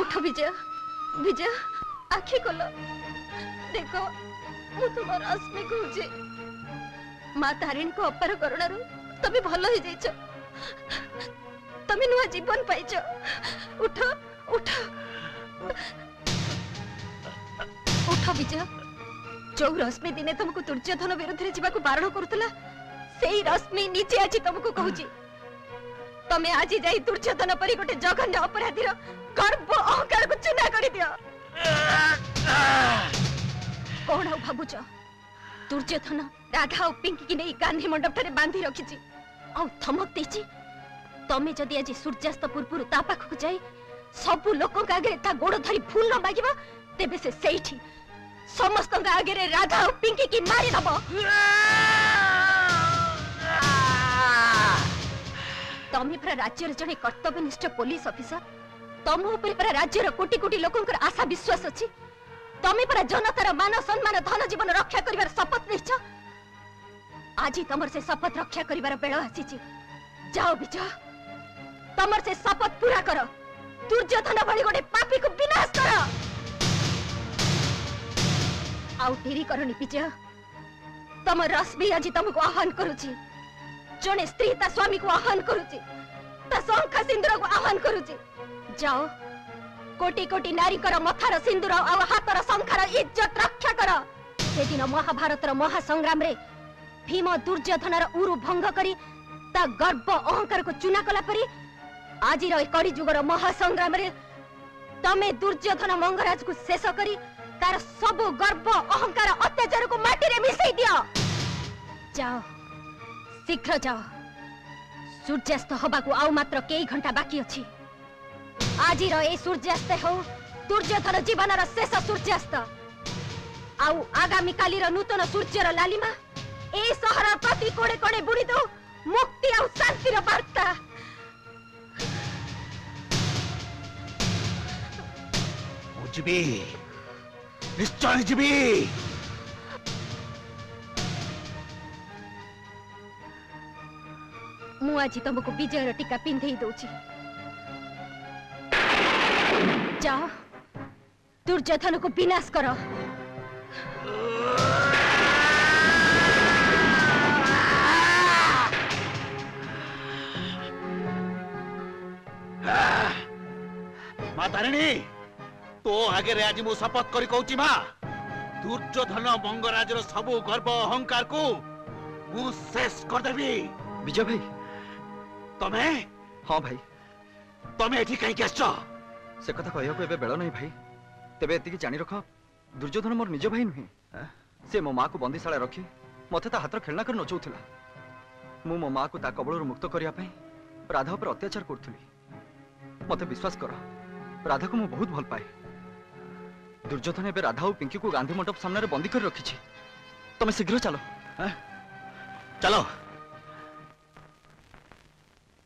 उठ विजय, विजय आखि खोल। देखो मु तुम रश्मि कहूचे माँ तारिणी को अपार करुणा तमें भल हो जाइछ, तमें नुआ जीवन पाइछ। उठ उठ उठ विजय। जो रश्मि दिने तुमको दुर्योधन विरुद्ध रे जीवा को बारण करुतला सेही रश्मि निजे आज तुमको कहूची तमें आज जाई दुर्योधन परी गोटे जघन्य अपराधीर गर्व अहंकार को चुना कर दियो। कौन आ भाबुच दुर्योधन राधा और पिंकी की नहीं गांधी मंडप ठारे बांधी रखी आ धमक देछि तमें जदि आज सूर्यास्त पूर्व ता पाखक जाई सबु लोक आगे ता गोड़ धरी फूल न मागिबा तेबे से सेठी समस्त आगे राधा और पिंकी की मारी दब। तमें पूरा राज्यर जड़े कर्तव्यनिष्ठ पुलिस ऑफिसर, तम ऊपर पूरा राज्यर कोटी कोटी लोकंकर आशा विश्वास अच्छी। तमें पूरा जनतार मान सम्मान धन जीवन रक्षा करिवार शपथ नहीं। आज तमर से शपथ रक्षा करिवार बेल आसी। जाओ विजय तमर से शपथ पूरा कर, दुर्योधन भली गोटे पापी को विनाश कर। आउ डेरी करनी विजय, तम रश्मि आज तुमको आह्वान करुची। जने स्त्री ता स्वामी को आह्वान करुची, ता शंख सिंदूर को आह्वान करुची। जाओ कोटी कोटी नारी कर मथार सिंदूर आ हातर शंखार इज्जत रक्षा कर। से दिन महाभारतर महासंग्राम रे भीम दुर्योधनर उरु भंग करी ता गर्व अहंकार को चुना कला परी आज कड़ी जुगर महासंग्राम रे तमे दुर्योधन मंगराज को शेष करी तार सब गर्व अहंकार अत्याचार को माटी रे मिसई दियो। जाओ शीघ्र जाओ, सूर्यास्त हवा को आउ मात्र कई घंटा बाकी अछि। आज ए सूर्यास्त हो दुर्योधन जीवन शेष सूर्यास्त आउ आगामी काली नूतन सूर्यर लालिमा ए सहर प्रति कोड़े कोड़े बुड़ी दो मुक्ति आउ शांतिर वार्ता। जीवी निश्चय जीवी। मु आज तुमको विजयर टीका पिंधे दौची। जाओ दुर्योधन को विनाश करो। माँ तारिणी तो आगे रे आज मु शपथ करी कहूची माँ दुर्योधन मंगराजर सबु गर्व अहंकार को मु शेष कर देबी। विजय भाई तमें? हाँ भाई तमें एठी कहीं आसछ? से कथा कहया को एबे बेल नहीं भाई, तेबे एतिकी जानी रख दुर्योधन मोर निज भाई नुहे। से मो माँ को बंदीशाला रखी मते ता हाथ खेलना कर नचौथिला। मु मो माँ को ता कबलरू मुक्त करिया पई राधा पर अत्याचार करथुली। मते विश्वास कर राधा को मु बहुत भल पाए। दुर्योधन एबे राधा और पिंकी को गांधी मंडप सामने बंदी कर रखी। तमे शीघ्र चलो। चलो